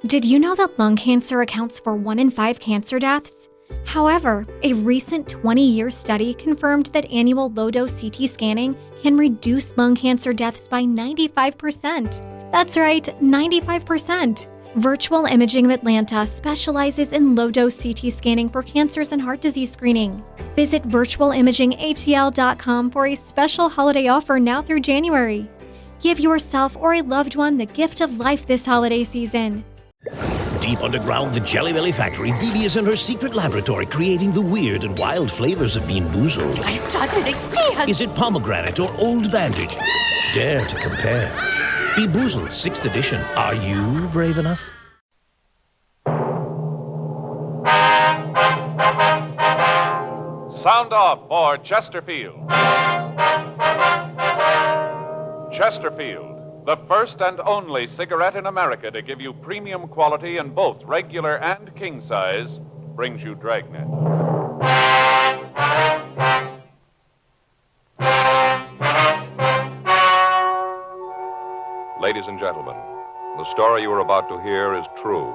Did you know that lung cancer accounts for 1 in 5 cancer deaths? However, a recent 20-year study confirmed that annual low-dose CT scanning can reduce lung cancer deaths by 95%. That's right, 95%. Virtual Imaging of Atlanta specializes in low-dose CT scanning for cancers and heart disease screening. Visit virtualimagingatl.com for a special holiday offer now through January. Give yourself or a loved one the gift of life this holiday season. Deep underground, the Jelly Belly factory, Bibi is in her secret laboratory creating the weird and wild flavors of Bean Boozled. I've done it again! Is it pomegranate or old bandage? Dare to compare. Bean Boozled, 6th edition. Are you brave enough? Sound off for Chesterfield. Chesterfield, the first and only cigarette in America to give you premium quality in both regular and king size, brings you Dragnet. Ladies and gentlemen, the story you are about to hear is true.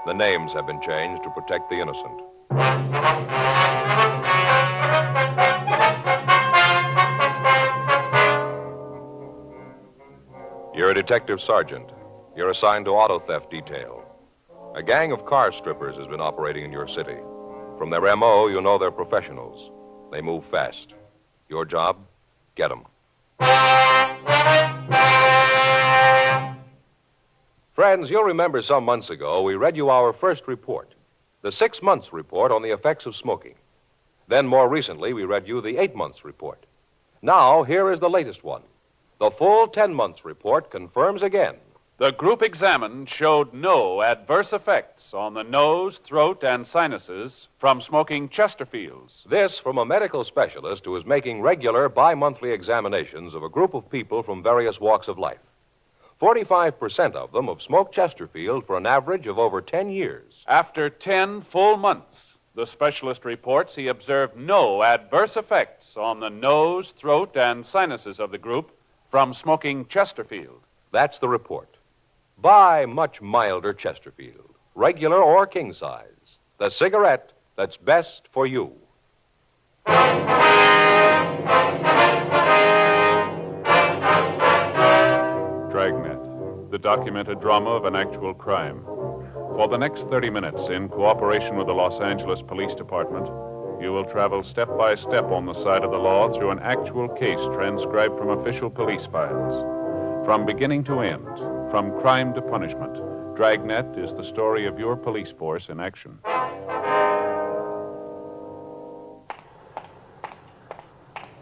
The names have been changed to protect the innocent. You're a detective sergeant. You're assigned to auto theft detail. A gang of car strippers has been operating in your city. From their M.O., you know they're professionals. They move fast. Your job? Get them. Friends, you'll remember some months ago we read you our first report, the 6 months report on the effects of smoking. Then more recently, we read you the 8 months report. Now, here is the latest one. The full 10 months report confirms again. The group examined showed no adverse effects on the nose, throat, and sinuses from smoking Chesterfields. This from a medical specialist who is making regular bi-monthly examinations of a group of people from various walks of life. 45% of them have smoked Chesterfield for an average of over 10 years. After 10 full months, the specialist reports he observed no adverse effects on the nose, throat, and sinuses of the group from smoking Chesterfield. That's the report. Buy much milder Chesterfield, regular or king size. The cigarette that's best for you. Dragnet, the documented drama of an actual crime. For the next 30 minutes, in cooperation with the Los Angeles Police Department, you will travel step by step on the side of the law through an actual case transcribed from official police files. From beginning to end, from crime to punishment, Dragnet is the story of your police force in action.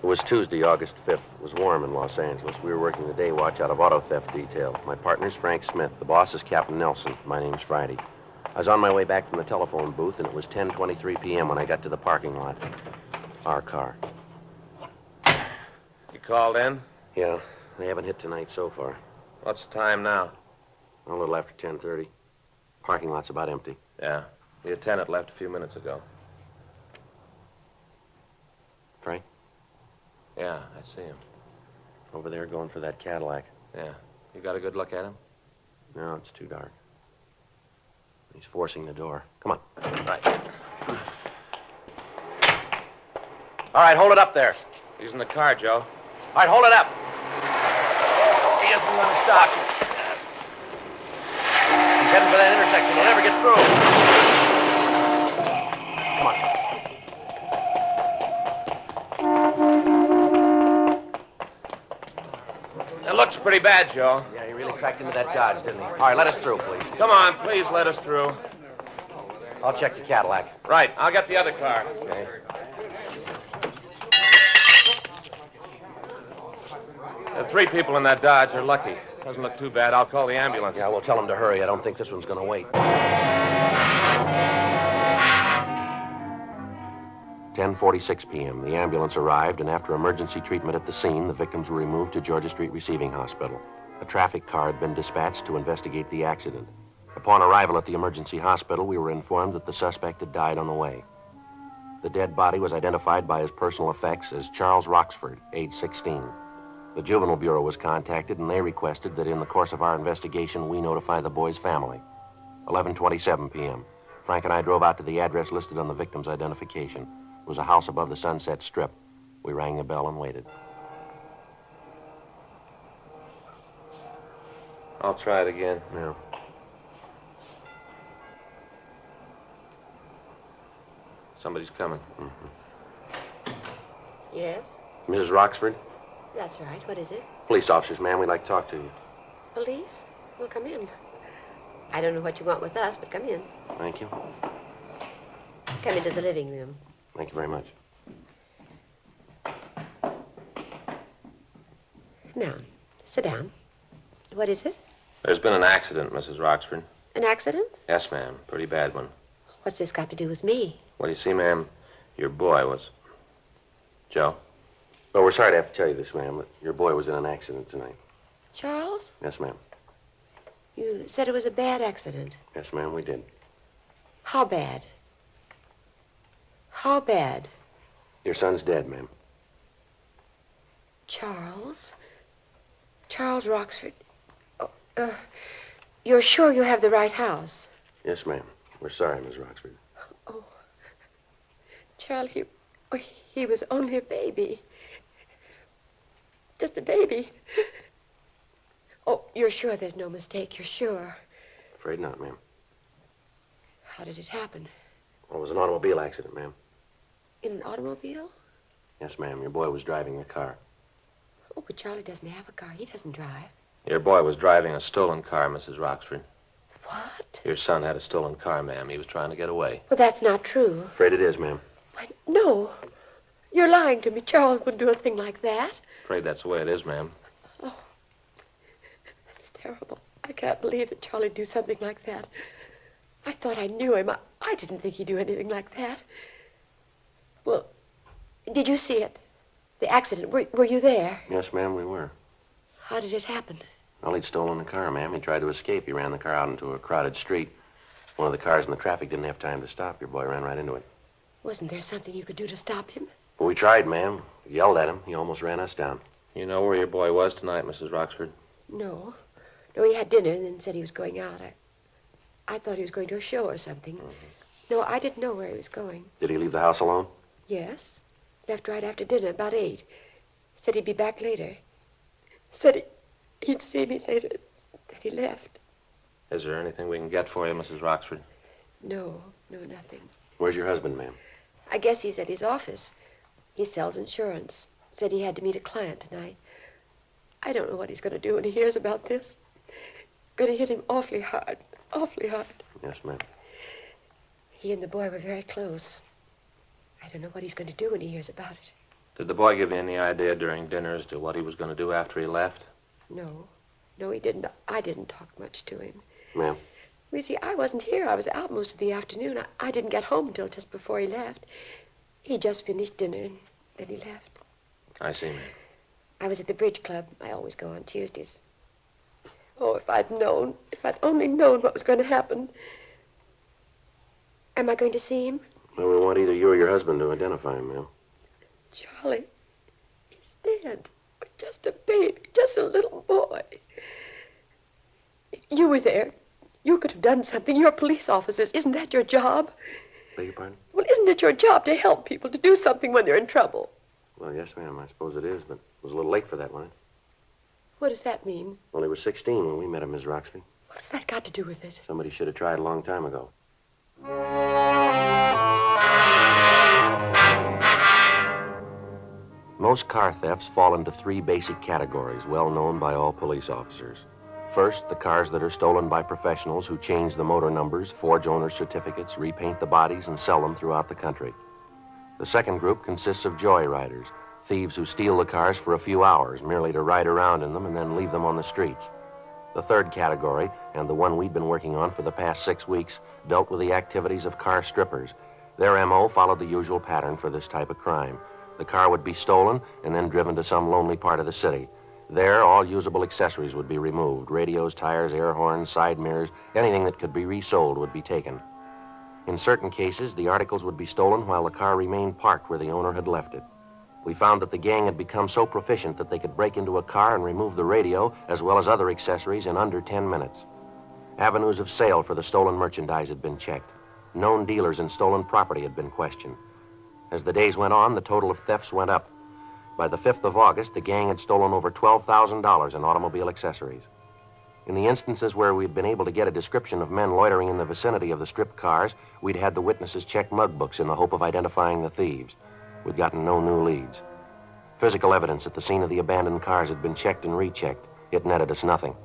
It was Tuesday, August 5th. It was warm in Los Angeles. We were working the day watch out of auto theft detail. My partner's Frank Smith. The boss is Captain Nelson. My name's Friday. I was on my way back from the telephone booth, and it was 10:23 p.m. when I got to the parking lot. Our car. You called in? Yeah, they haven't hit tonight so far. What's the time now? A little after 10:30. Parking lot's about empty. Yeah. The attendant left a few minutes ago. Frank? Yeah, I see him. Over there going for that Cadillac. Yeah. You got a good look at him? No, it's too dark. He's forcing the door. Come on. Right. All right, hold it up there. He's in the car, Joe. All right, hold it up. He isn't going to stop. He's heading for that intersection. He'll never get through. Come on. It looks pretty bad, Joe. Yeah, he really cracked into that Dodge, didn't he? All right, let us through, please. Come on, please let us through. I'll check the Cadillac. Right, I'll get the other car. Okay. The 3 people in that Dodge are lucky. Doesn't look too bad. I'll call the ambulance. Yeah, we'll tell him to hurry. I don't think this one's going to wait. 10:46 p.m. The ambulance arrived, and after emergency treatment at the scene, the victims were removed to Georgia Street Receiving Hospital. A traffic car had been dispatched to investigate the accident. Upon arrival at the emergency hospital, we were informed that the suspect had died on the way. The dead body was identified by his personal effects as Charles Roxford, age 16. The Juvenile Bureau was contacted, and they requested that in the course of our investigation, we notify the boy's family. 11:27 p.m. Frank and I drove out to the address listed on the victim's identification. It was a house above the Sunset Strip. We rang the bell and waited. I'll try it again. Yeah. Somebody's coming. Yes? Mrs. Roxford? That's right. What is it? Police officers, ma'am. We'd like to talk to you. Police? Well, come in. I don't know what you want with us, but come in. Thank you. Come into the living room. Thank you very much. Now, sit down. What is it? There's been an accident, Mrs. Roxford. An accident? Yes, ma'am. Pretty bad one. What's this got to do with me? Well, you see, ma'am, your boy was... Joe? Well, we're sorry to have to tell you this, ma'am, but your boy was in an accident tonight. Charles? Yes, ma'am. You said it was a bad accident. Yes, ma'am, we did. How bad? How bad? Your son's dead, ma'am. Charles? Charles Roxford? Oh, you're sure you have the right house? Yes, ma'am. We're sorry, Miss Roxford. Oh, Charlie, he was only a baby. Just a baby. Oh, you're sure there's no mistake? You're sure? Afraid not, ma'am. How did it happen? Well, it was an automobile accident, ma'am. In an automobile? Yes, ma'am. Your boy was driving a car. Oh, but Charlie doesn't have a car. He doesn't drive. Your boy was driving a stolen car, Mrs. Roxford. What? Your son had a stolen car, ma'am. He was trying to get away. Well, that's not true. Afraid it is, ma'am. Why, no. You're lying to me. Charles wouldn't do a thing like that. Afraid that's the way it is, ma'am. Oh, that's terrible. I can't believe that Charlie'd do something like that. I thought I knew him. I didn't think he'd do anything like that. Well, did you see it? The accident. Were you there? Yes, ma'am, we were. How did it happen? Well, he'd stolen the car, ma'am. He tried to escape. He ran the car out into a crowded street. One of the cars in the traffic didn't have time to stop. Your boy ran right into it. Wasn't there something you could do to stop him? Well, we tried, ma'am. We yelled at him. He almost ran us down. You know where your boy was tonight, Mrs. Roxford? No. No, he had dinner and then said he was going out. I thought he was going to a show or something. No, I didn't know where he was going. Did he leave the house alone? Yes. Left right after dinner, about 8. Said he'd be back later. Said he'd see me later. Then he left. Is there anything we can get for you, Mrs. Roxford? No, nothing. Where's your husband, ma'am? I guess he's at his office. He sells insurance. Said he had to meet a client tonight. I don't know what he's going to do when he hears about this. Going to hit him awfully hard. Awfully hard. Yes, ma'am. He and the boy were very close. I don't know what he's going to do when he hears about it. Did the boy give you any idea during dinner as to what he was going to do after he left? No, he didn't. I didn't talk much to him. Ma'am? You see, I wasn't here. I was out most of the afternoon. I didn't get home until just before he left. He just finished dinner and then he left. I see, ma'am. I was at the bridge club. I always go on Tuesdays. Oh, if I'd only known what was going to happen. Am I going to see him? Well, we want either you or your husband to identify him, ma'am. Charlie, he's dead. Just a baby, just a little boy. You were there. You could have done something. You're police officers. Isn't that your job? Beg your pardon? Well, isn't it your job to help people, to do something when they're in trouble? Well, yes, ma'am, I suppose it is, but it was a little late for that, wasn't it? What does that mean? Well, he was 16 when we met him, Miss Roxford. What's that got to do with it? Somebody should have tried a long time ago. Most car thefts fall into 3 basic categories, well known by all police officers. First, the cars that are stolen by professionals who change the motor numbers, forge owner certificates, repaint the bodies, and sell them throughout the country. The second group consists of joyriders, thieves who steal the cars for a few hours, merely to ride around in them and then leave them on the streets. The third category, and the one we've been working on for the past 6 weeks, dealt with the activities of car strippers. Their M.O. followed the usual pattern for this type of crime. The car would be stolen and then driven to some lonely part of the city. There, all usable accessories would be removed. Radios, tires, air horns, side mirrors, anything that could be resold would be taken. In certain cases, the articles would be stolen while the car remained parked where the owner had left it. We found that the gang had become so proficient that they could break into a car and remove the radio, as well as other accessories, in under 10 minutes. Avenues of sale for the stolen merchandise had been checked. Known dealers in stolen property had been questioned. As the days went on, the total of thefts went up. By the 5th of August, the gang had stolen over $12,000 in automobile accessories. In the instances where we'd been able to get a description of men loitering in the vicinity of the stripped cars, we'd had the witnesses check mug books in the hope of identifying the thieves. We'd gotten no new leads. Physical evidence at the scene of the abandoned cars had been checked and rechecked. It netted us nothing.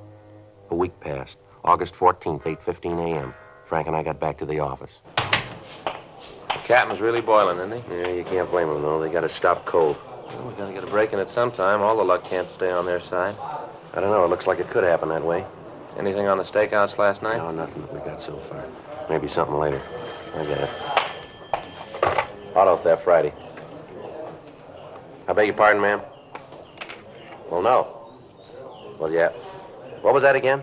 A week passed. August 14th, 8:15 a.m. Frank and I got back to the office. The captain's really boiling, isn't he? Yeah, you can't blame them, though. They got to stop cold. Well, we gotta get a break in it sometime. All the luck can't stay on their side. I don't know. It looks like it could happen that way. Anything on the stakeouts last night? No, nothing that we got so far. Maybe something later. I get it. Auto theft Friday. I beg your pardon, ma'am? Well, no. Well, yeah. What was that again?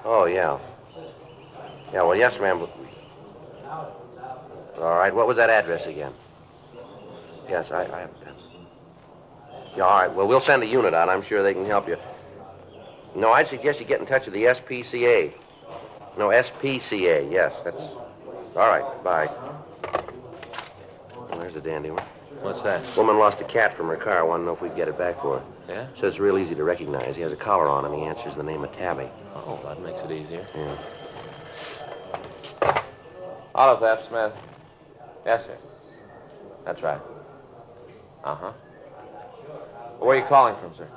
Oh, yeah. Yeah, well, yes, ma'am. All right, what was that address again? Yes, I have a pencil. Yeah, all right, well, we'll send a unit out. I'm sure they can help you. No, I'd suggest you get in touch with the SPCA. No, SPCA, yes, that's... All right, bye. Well, there's a dandy one. What's that? Woman lost a cat from her car. Want to know if we'd get it back for her. Yeah? Says it's real easy to recognize. He has a collar on and he answers the name of Tabby. Oh, that makes it easier. Yeah. Auto theft, Smith. Yes, sir. That's right. Uh-huh. Where are you calling from, sir?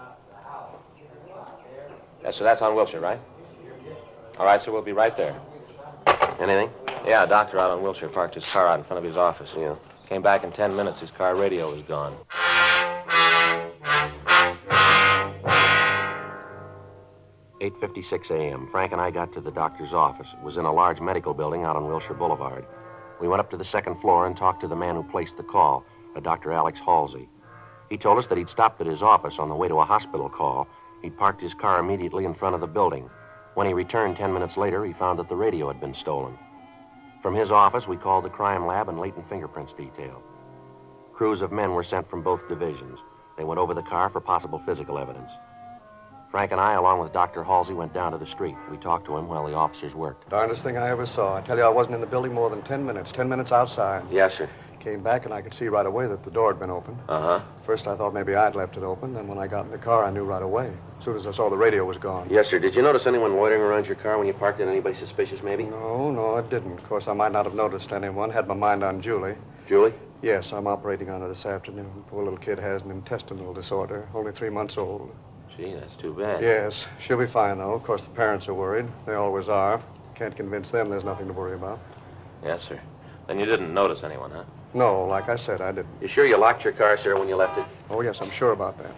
Yes, sir, that's on Wilshire, right? All right, sir, we'll be right there. Anything? Yeah, a doctor out on Wilshire parked his car out in front of his office. Yeah. Came back in 10 minutes. His car radio was gone. "8:56 a.m. Frank and I got to the doctor's office. It was in a large medical building out on Wilshire Boulevard. We went up to the second floor and talked to the man who placed the call, a Dr. Alex Halsey. He told us that he'd stopped at his office on the way to a hospital call. He'd parked his car immediately in front of the building. When he returned 10 minutes later, he found that the radio had been stolen. From his office, we called the crime lab and latent fingerprints detail. Crews of men were sent from both divisions. They went over the car for possible physical evidence. Frank and I, along with Dr. Halsey, went down to the street. We talked to him while the officers worked. Darndest thing I ever saw. I tell you, I wasn't in the building more than 10 minutes. 10 minutes outside. Yes, sir. Came back, and I could see right away that the door had been opened. Uh-huh. First, I thought maybe I'd left it open. Then when I got in the car, I knew right away. As soon as I saw the radio was gone. Yes, sir. Did you notice anyone loitering around your car when you parked it? Anybody suspicious, maybe? No, I didn't. Of course, I might not have noticed anyone. Had my mind on Julie. Julie? Yes, I'm operating on her this afternoon. Poor little kid has an intestinal disorder. Only 3 months old. Gee, that's too bad. Yes, she'll be fine, though. Of course, the parents are worried. They always are. Can't convince them there's nothing to worry about. Yes, sir. Then you didn't notice anyone, huh? No, like I said, I didn't. You sure you locked your car, sir, when you left it? Oh, yes, I'm sure about that.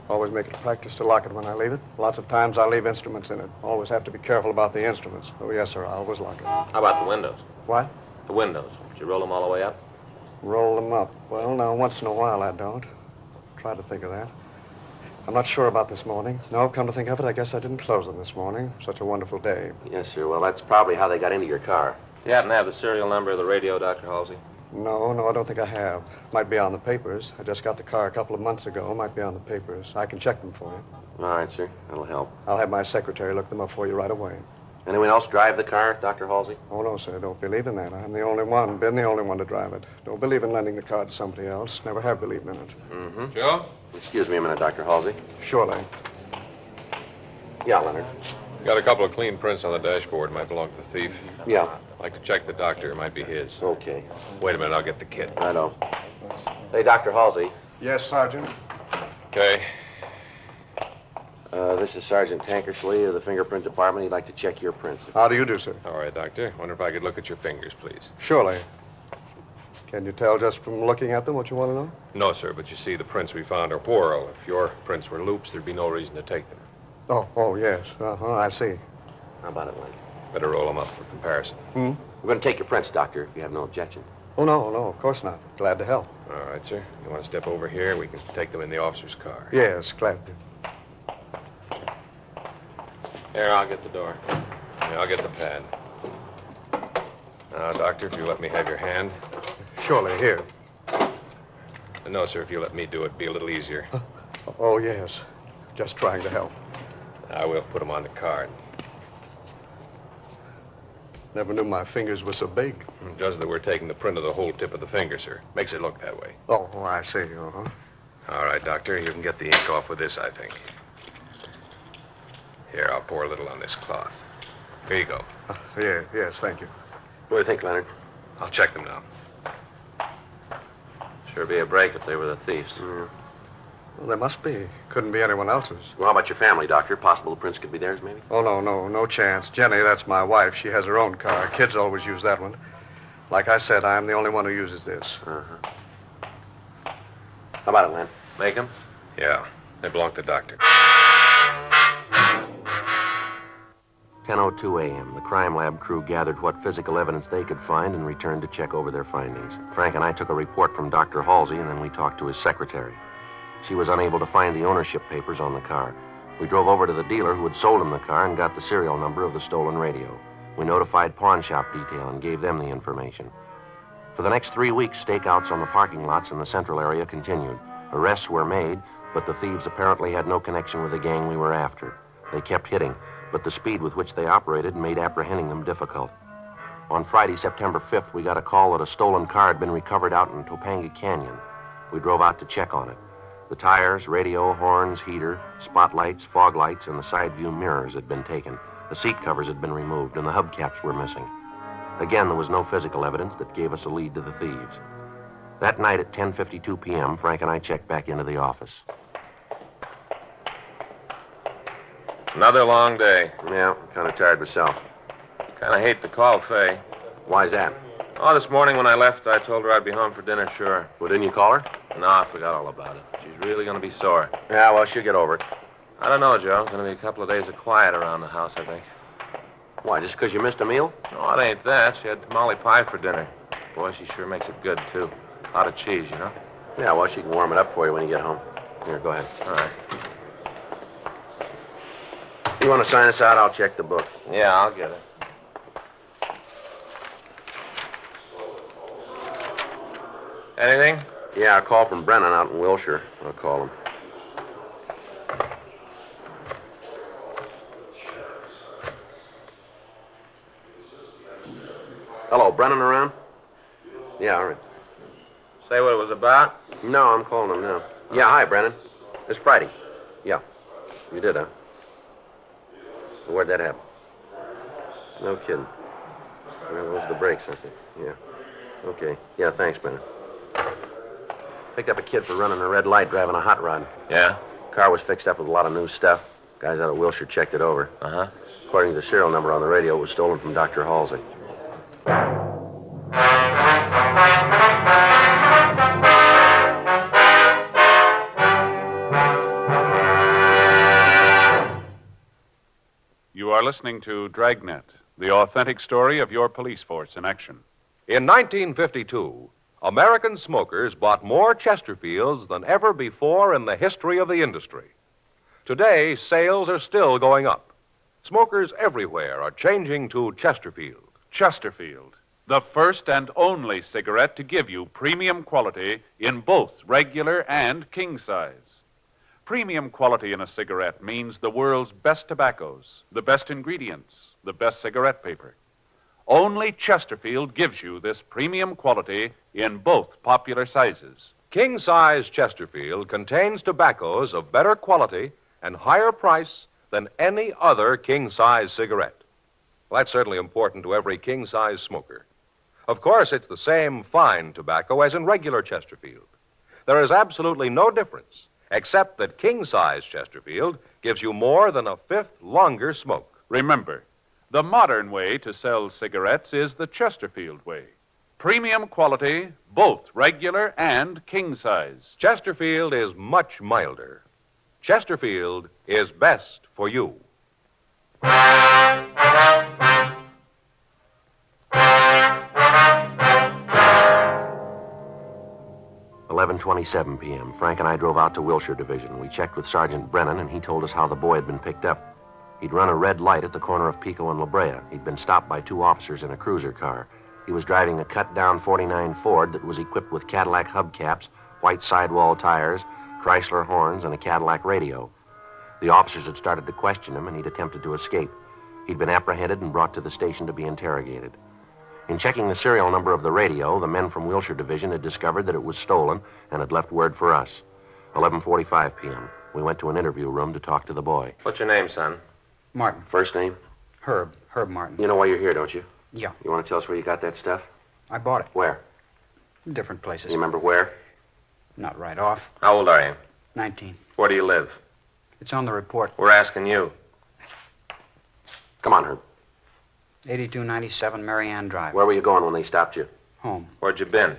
Always make it a practice to lock it when I leave it. Lots of times I leave instruments in it. Always have to be careful about the instruments. Oh, yes, sir, I always lock it. How about the windows? What? The windows. Did you roll them all the way up? Roll them up. Well, now, once in a while I don't. Try to think of that. I'm not sure about this morning. No, come to think of it, I guess I didn't close them this morning. Such a wonderful day. Yes, sir. Well, that's probably how they got into your car. You happen to have the serial number of the radio, Dr. Halsey? No, I don't think I have. Might be on the papers. I just got the car a couple of months ago. Might be on the papers. I can check them for you. All right, sir. That'll help. I'll have my secretary look them up for you right away. Anyone else drive the car, Dr. Halsey? Oh, no, sir. Don't believe in that. I'm the only one. Been the only one to drive it. Don't believe in lending the car to somebody else. Never have believed in it. Mm-hmm. Joe? Excuse me a minute, Dr. Halsey. Surely. Yeah, Leonard. Got a couple of clean prints on the dashboard. Might belong to the thief. Yeah. I'd like to check the doctor. It might be his. Okay. Wait a minute. I'll get the kit. I know. Hey, Dr. Halsey. Yes, Sergeant. Okay. This is Sergeant Tankersley of the fingerprint department. He'd like to check your prints. How do you do, sir? All right, Doctor. Wonder if I could look at your fingers, please. Surely. Can you tell just from looking at them what you want to know? No, sir, but you see, the prints we found are whorl. If your prints were loops, there'd be no reason to take them. Oh, yes. I see. How about it, Link? Better roll them up for comparison. Hmm? We're going to take your prints, Doctor, if you have no objection. Oh, no, of course not. Glad to help. All right, sir. You want to step over here? We can take them in the officer's car. Yes, glad to. Here, I'll get the door. Yeah, I'll get the pad. Now, Doctor, if you let me have your hand. Surely, here. No, sir, if you let me do it, it'd be a little easier. Oh, yes. Just trying to help. I will put them on the card. Never knew my fingers were so big. It does that we're taking the print of the whole tip of the finger, sir. Makes it look that way. Oh, I see. Uh-huh. All right, Doctor, you can get the ink off with this, I think. Here, I'll pour a little on this cloth. Here you go. Yes, thank you. What do you think, Leonard? I'll check them now. Sure be a break if they were the thieves. Well, there must be. Couldn't be anyone else's. Well, how about your family, Doctor? Possible the prints could be theirs, maybe? Oh, no chance. Jenny, that's my wife. She has her own car. Kids always use that one. Like I said, I'm the only one who uses this. Uh-huh. How about it, Len? Make 'em? Yeah, they belong to Doctor. 10:02 a.m. The crime lab crew gathered what physical evidence they could find and returned to check over their findings. Frank and I took a report from Dr. Halsey, and then we talked to his secretary. She was unable to find the ownership papers on the car. We drove over to the dealer who had sold him the car and got the serial number of the stolen radio. We notified pawn shop detail and gave them the information. For the next 3 weeks, stakeouts on the parking lots in the central area continued. Arrests were made, but the thieves apparently had no connection with the gang we were after. They kept hitting, but the speed with which they operated made apprehending them difficult. On Friday, September 5th, we got a call that a stolen car had been recovered out in Topanga Canyon. We drove out to check on it. The tires, radio, horns, heater, spotlights, fog lights, and the side view mirrors had been taken. The seat covers had been removed, and the hubcaps were missing. Again, there was no physical evidence that gave us a lead to the thieves. That night at 10:52 p.m., Frank and I checked back into the office. Another long day. Yeah, kind of tired myself. Kind of hate to call Faye. Why's that? Oh, this morning when I left, I told her I'd be home for dinner, sure. Well, didn't you call her? No, I forgot all about it. She's really going to be sore. Yeah, well, she'll get over it. I don't know, Joe. It's going to be a couple of days of quiet around the house, I think. Why, just because you missed a meal? No, it ain't that. She had tamale pie for dinner. Boy, she sure makes it good, too. A lot of cheese, you know? Yeah, well, she can warm it up for you when you get home. Here, go ahead. All right. You want to sign us out? I'll check the book. Yeah, I'll get it. Anything? Yeah, a call from Brennan out in Wilshire. I'll call him. Hello, Brennan around? Yeah, all right. Say what it was about? No, I'm calling him now. Yeah, hi, Brennan. It's Friday. Yeah. You did, huh? Where'd that happen? No kidding. Well, those are the brakes, I think. Yeah. Okay. Yeah, thanks, Brennan. Picked up a kid for running a red light driving a hot rod. Yeah? Car was fixed up with a lot of new stuff. Guys out of Wilshire checked it over. Uh-huh. According to the serial number on the radio, it was stolen from Dr. Halsey. You are listening to Dragnet, the authentic story of your police force in action. In 1952, American smokers bought more Chesterfields than ever before in the history of the industry. Today, sales are still going up. Smokers everywhere are changing to Chesterfield. Chesterfield, the first and only cigarette to give you premium quality in both regular and king size. Premium quality in a cigarette means the world's best tobaccos, the best ingredients, the best cigarette paper. Only Chesterfield gives you this premium quality in both popular sizes. King-size Chesterfield contains tobaccos of better quality and higher price than any other king-size cigarette. Well, that's certainly important to every king-size smoker. Of course, it's the same fine tobacco as in regular Chesterfield. There is absolutely no difference, except that king-size Chesterfield gives you more than a fifth longer smoke. Remember, the modern way to sell cigarettes is the Chesterfield way. Premium quality, both regular and king size. Chesterfield is much milder. Chesterfield is best for you. 11:27 p.m. Frank and I drove out to Wilshire Division. We checked with Sergeant Brennan, and he told us how the boy had been picked up. He'd run a red light at the corner of Pico and La Brea. He'd been stopped by two officers in a cruiser car. He was driving a cut-down 49 Ford that was equipped with Cadillac hubcaps, white sidewall tires, Chrysler horns, and a Cadillac radio. The officers had started to question him, and he'd attempted to escape. He'd been apprehended and brought to the station to be interrogated. In checking the serial number of the radio, the men from Wilshire Division had discovered that it was stolen and had left word for us. 11:45 p.m. We went to an interview room to talk to the boy. What's your name, son? Martin. First name? Herb Martin. You know why you're here, don't you? Yeah, You want to tell us where you got that stuff? I bought it. Where? Different places. You remember where? Not right off. How old are you? 19. Where do you live? It's on the report. We're asking you. Come on, Herb. 8297 Marianne Drive. Where were you going when they stopped you? Home. Where'd you been?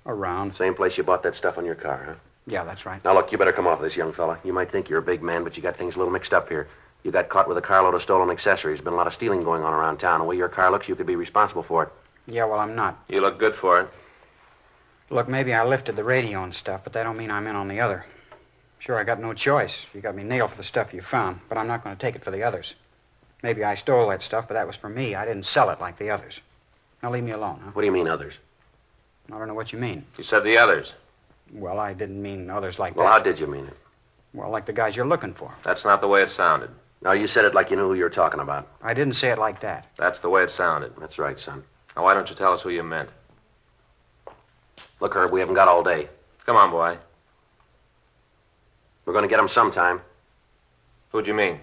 Around. Same place you bought that stuff on your car, huh? Yeah, that's right. Now, look, you better come off this, young fella. You might think you're a big man, but you got things a little mixed up here. You got caught with a carload of stolen accessories. Been a lot of stealing going on around town. The way your car looks, you could be responsible for it. Yeah, well, I'm not. You look good for it. Look, maybe I lifted the radio and stuff, but that don't mean I'm in on the other. Sure, I got no choice. You got me nailed for the stuff you found, but I'm not going to take it for the others. Maybe I stole that stuff, but that was for me. I didn't sell it like the others. Now leave me alone, huh? What do you mean, others? I don't know what you mean. You said the others. Well, I didn't mean others like Well, that. how did you mean it? Well, like the guys you're looking for. That's not the way it sounded. No, you said it like you knew who you were talking about. I didn't say it like that. That's the way it sounded. That's right, son. Now, why don't you tell us who you meant? Look, Herb, we haven't got all day. Come on, boy. We're going to get them sometime. Who'd you mean?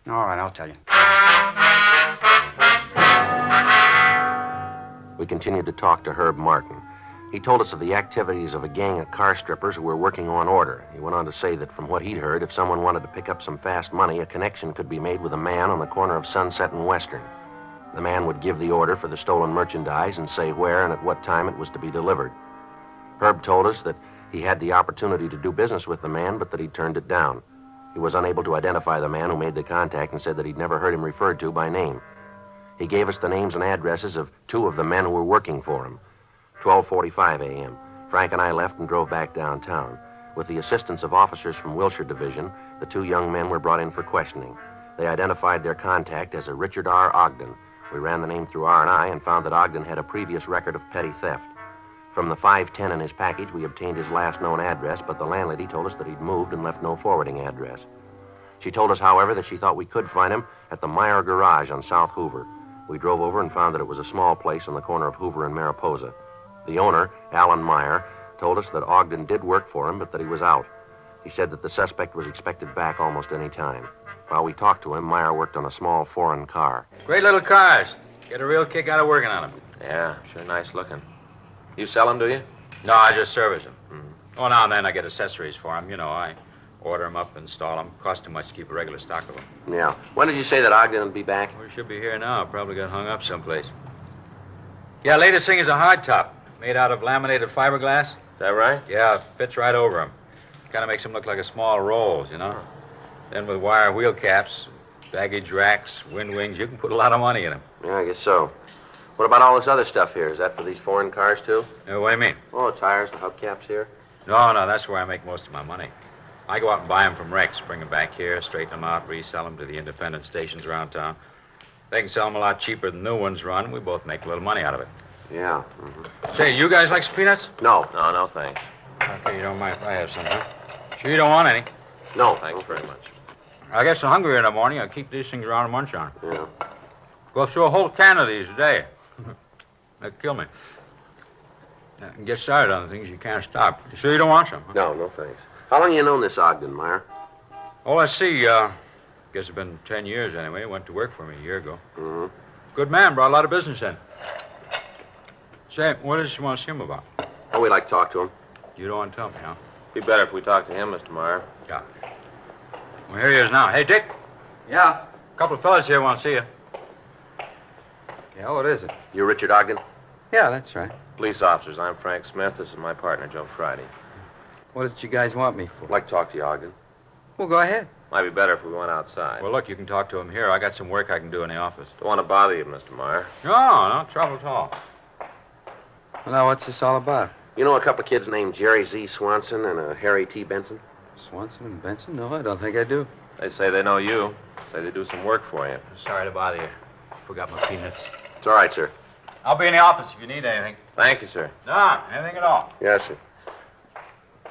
All right, I'll tell you. We continued to talk to Herb Martin. He told us of the activities of a gang of car strippers who were working on order. He went on to say that from what he'd heard, if someone wanted to pick up some fast money, a connection could be made with a man on the corner of Sunset and Western. The man would give the order for the stolen merchandise and say where and at what time it was to be delivered. Herb told us that he had the opportunity to do business with the man, but that he turned it down. He was unable to identify the man who made the contact and said that he'd never heard him referred to by name. He gave us the names and addresses of two of the men who were working for him. 12:45 a.m. Frank and I left and drove back downtown. With the assistance of officers from Wilshire Division, the two young men were brought in for questioning. They identified their contact as a Richard R. Ogden. We ran the name through R&I and found that Ogden had a previous record of petty theft. From the 510 in his package, we obtained his last known address, but the landlady told us that he'd moved and left no forwarding address. She told us, however, that she thought we could find him at the Meyer Garage on South Hoover. We drove over and found that it was a small place on the corner of Hoover and Mariposa. The owner, Alan Meyer, told us that Ogden did work for him, but that he was out. He said that the suspect was expected back almost any time. While we talked to him, Meyer worked on a small foreign car. Great little cars. Get a real kick out of working on them. Yeah, sure nice looking. You sell them, do you? No, I just service them. Oh, now and then I get accessories for them. You know, I order them up, install them. Cost too much to keep a regular stock of them. Yeah. When did you say that Ogden would be back? We should be here now. Probably got hung up someplace. Yeah, latest thing is a hardtop. Made out of laminated fiberglass. Is that right? Yeah, fits right over them. Kind of makes them look like a small rolls, you know? Then with wire wheel caps, baggage racks, wind wings, you can put a lot of money in them. Yeah, I guess so. What about all this other stuff here? Is that for these foreign cars, too? What do you mean? Oh, the tires, the hubcaps here? No, that's where I make most of my money. I go out and buy them from wrecks, bring them back here, straighten them out, resell them to the independent stations around town. They can sell them a lot cheaper than new ones run. We both make a little money out of it. Yeah. Say, you guys like some peanuts? No. No, thanks. Okay, you don't mind if I have some, huh? Sure you don't want any? No. Thanks very much. I get so hungry in the morning, I keep these things around to munch on. Yeah. Go through a whole can of these a day. They'll kill me. I can get started on the things you can't stop. You sure you don't want some? Huh? No, thanks. How long have you known this Ogden, Meyer? Oh, let's see. Guess it's been 10 years anyway. Went to work for me a year ago. Good man, brought a lot of business in. Say, what does you want to see him about? Oh, we'd like to talk to him. You don't want to tell me, huh? Be better if we talked to him, Mr. Meyer. Yeah. Well, here he is now. Hey, Dick. Yeah? A couple of fellas here want to see you. Yeah, what is it? You Richard Ogden? Yeah, that's right. Police officers, I'm Frank Smith. This is my partner, Joe Friday. What did you guys want me for? I'd like to talk to you, Ogden. Well, go ahead. Might be better if we went outside. Well, look, you can talk to him here. I got some work I can do in the office. Don't want to bother you, Mr. Meyer. No trouble at all. Well, now, what's this all about? You know a couple of kids named Jerry Z. Swanson and Harry T. Benson? Swanson and Benson? No, I don't think I do. They say they know you. Say they do some work for you. Sorry to bother you. Forgot my peanuts. It's all right, sir. I'll be in the office if you need anything. Thank you, sir. No, anything at all. Yes, sir.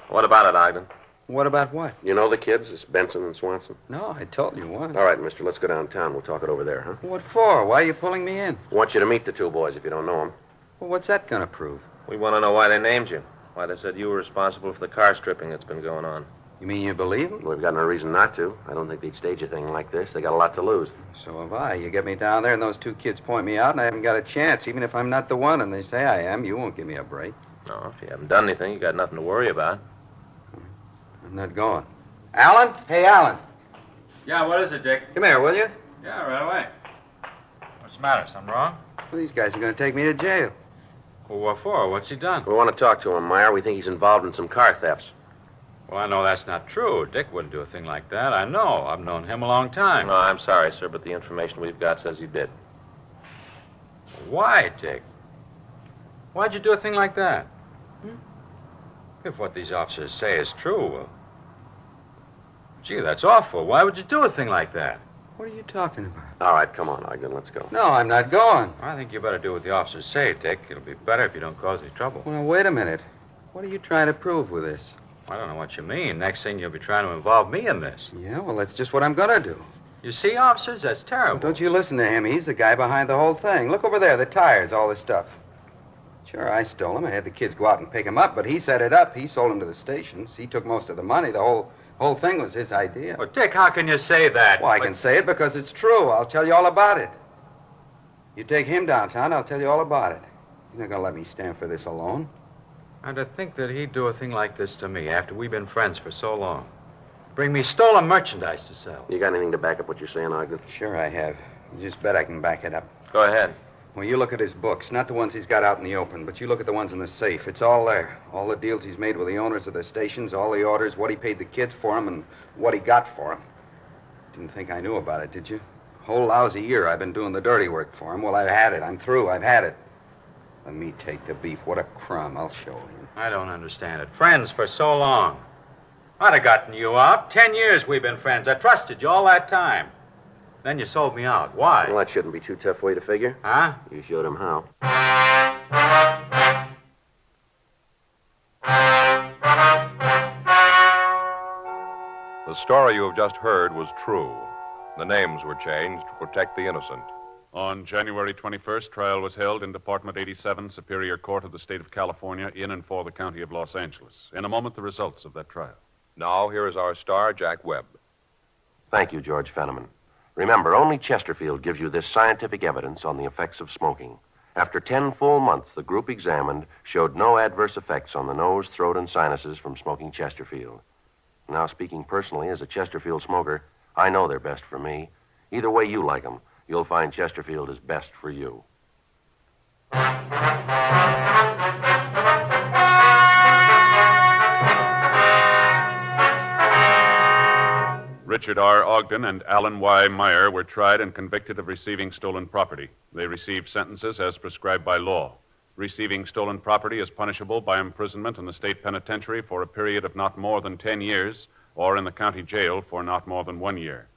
What about it, Ogden? What about what? You know the kids, it's Benson and Swanson? No, I told you what. All right, mister, let's go downtown. We'll talk it over there, huh? What for? Why are you pulling me in? I want you to meet the two boys if you don't know them. Well, what's that going to prove? We want to know why they named you. Why they said you were responsible for the car stripping that's been going on. You mean you believe them? We've got no reason not to. I don't think they'd stage a thing like this. They got a lot to lose. So have I. You get me down there and those two kids point me out and I haven't got a chance. Even if I'm not the one and they say I am, you won't give me a break. No, if you haven't done anything, you got nothing to worry about. I'm not going. Alan? Hey, Alan. Yeah, what is it, Dick? Come here, will you? Yeah, right away. What's the matter? Something wrong? Well, these guys are going to take me to jail. Well, what for? What's he done? We want to talk to him, Meyer. We think he's involved in some car thefts. Well, I know that's not true. Dick wouldn't do a thing like that. I know. I've known him a long time. No, I'm sorry, sir, but the information we've got says you did. Why, Dick? Why'd you do a thing like that? If what these officers say is true, well... Gee, that's awful. Why would you do a thing like that? What are you talking about? All right, come on, Ogden. Let's go. No, I'm not going. I think you better do what the officers say, Dick. It'll be better if you don't cause any trouble. Well, wait a minute. What are you trying to prove with this? I don't know what you mean. Next thing you'll be trying to involve me in this. Yeah, well, that's just what I'm going to do. You see, officers, that's terrible. Well, don't you listen to him. He's the guy behind the whole thing. Look over there, the tires, all this stuff. Sure, I stole them. I had the kids go out and pick them up, but he set it up. He sold them to the stations. He took most of the money. The whole thing was his idea. Well, Dick, how can you say that? Well, I can say it because it's true. I'll tell you all about it. You take him downtown, I'll tell you all about it. You're not going to let me stand for this alone. And to think that he'd do a thing like this to me after we've been friends for so long. Bring me stolen merchandise to sell. You got anything to back up what you're saying, Ogden? Sure I have. You just bet I can back it up. Go ahead. Well, you look at his books, not the ones he's got out in the open, but you look at the ones in the safe. It's all there. All the deals he's made with the owners of the stations, all the orders, what he paid the kids for them, and what he got for them. Didn't think I knew about it, did you? A whole lousy year I've been doing the dirty work for him. Well, I've had it. I'm through. I've had it. Let me take the beef. What a crumb. I'll show him. I don't understand it. Friends for so long. I'd have gotten you out. 10 years we've been friends. I trusted you all that time. Then you sold me out. Why? Well, that shouldn't be too tough for you to figure. Huh? You showed him how. The story you have just heard was true. The names were changed to protect the innocent. On January 21st, trial was held in Department 87, Superior Court of the State of California, in and for the County of Los Angeles. In a moment, the results of that trial. Now, here is our star, Jack Webb. Thank you, George Fenneman. Remember, only Chesterfield gives you this scientific evidence on the effects of smoking. After 10 full months, the group examined showed no adverse effects on the nose, throat, and sinuses from smoking Chesterfield. Now, speaking personally as a Chesterfield smoker, I know they're best for me. Either way you like them, you'll find Chesterfield is best for you. Richard R. Ogden and Alan Y. Meyer were tried and convicted of receiving stolen property. They received sentences as prescribed by law. Receiving stolen property is punishable by imprisonment in the state penitentiary for a period of not more than 10 years or in the county jail for not more than 1 year.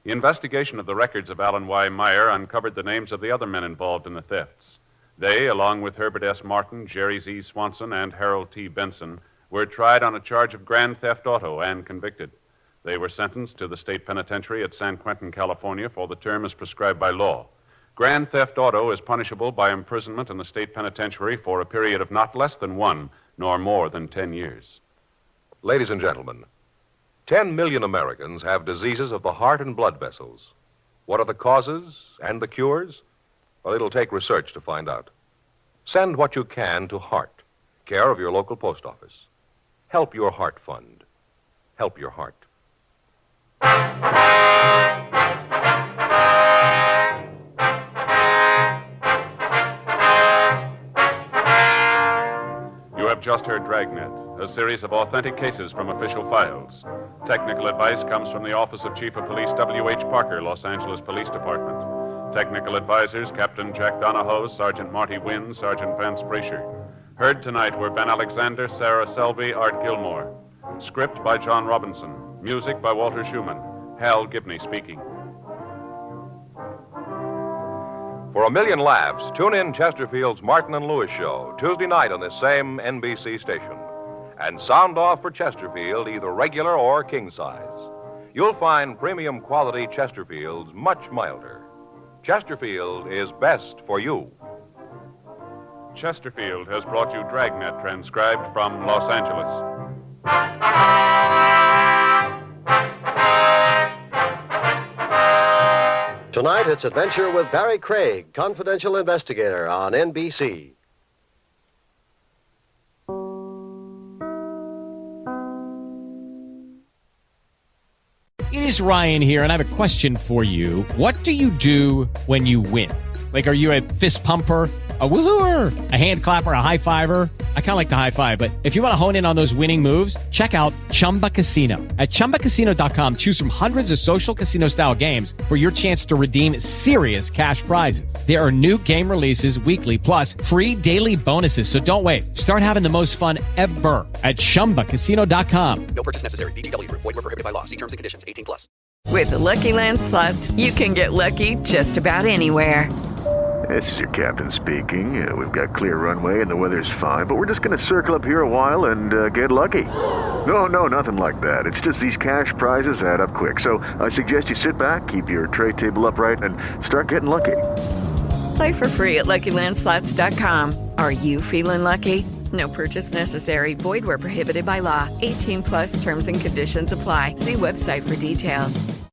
The investigation of the records of Alan Y. Meyer uncovered the names of the other men involved in the thefts. They, along with Herbert S. Martin, Jerry Z. Swanson, and Harold T. Benson, were tried on a charge of grand theft auto and convicted. They were sentenced to the state penitentiary at San Quentin, California, for the term as prescribed by law. Grand theft auto is punishable by imprisonment in the state penitentiary for a period of not less than 1 nor more than 10 years. Ladies and gentlemen, 10 million Americans have diseases of the heart and blood vessels. What are the causes and the cures? Well, it'll take research to find out. Send what you can to Heart, care of your local post office. Help your heart fund. Help your heart. You have just heard Dragnet, a series of authentic cases from official files. Technical advice comes from the Office of Chief of Police W.H. Parker, Los Angeles Police Department. Technical advisors, Captain Jack Donahoe, Sergeant Marty Wynn, Sergeant Vance Brasher. Heard tonight were Ben Alexander, Sarah Selby, Art Gilmore. Script by John Robinson. Music by Walter Schumann. Hal Gibney speaking. For a million laughs, tune in Chesterfield's Martin and Lewis show, Tuesday night on this same NBC station. And sound off for Chesterfield, either regular or king size. You'll find premium quality Chesterfields much milder. Chesterfield is best for you. Chesterfield has brought you Dragnet, transcribed from Los Angeles. Tonight, it's Adventure with Barry Craig, confidential investigator on NBC. It is Ryan here, and I have a question for you. What do you do when you win? Like, are you a fist pumper, a woohooer, a hand clapper, a high fiver? I kind of like the high five, but if you want to hone in on those winning moves, check out Chumba Casino. At ChumbaCasino.com, choose from hundreds of social casino-style games for your chance to redeem serious cash prizes. There are new game releases weekly, plus free daily bonuses. So don't wait. Start having the most fun ever at ChumbaCasino.com. No purchase necessary. VGW. Void where prohibited by law. See terms and conditions. 18+. With the Lucky Land Slots, you can get lucky just about anywhere. This is your captain speaking. We've got clear runway and the weather's fine, but we're just going to circle up here a while and get lucky. No, nothing like that. It's just these cash prizes add up quick. So I suggest you sit back, keep your tray table upright, and start getting lucky. Play for free at LuckyLandSlots.com. Are you feeling lucky? No purchase necessary. Void where prohibited by law. 18+ terms and conditions apply. See website for details.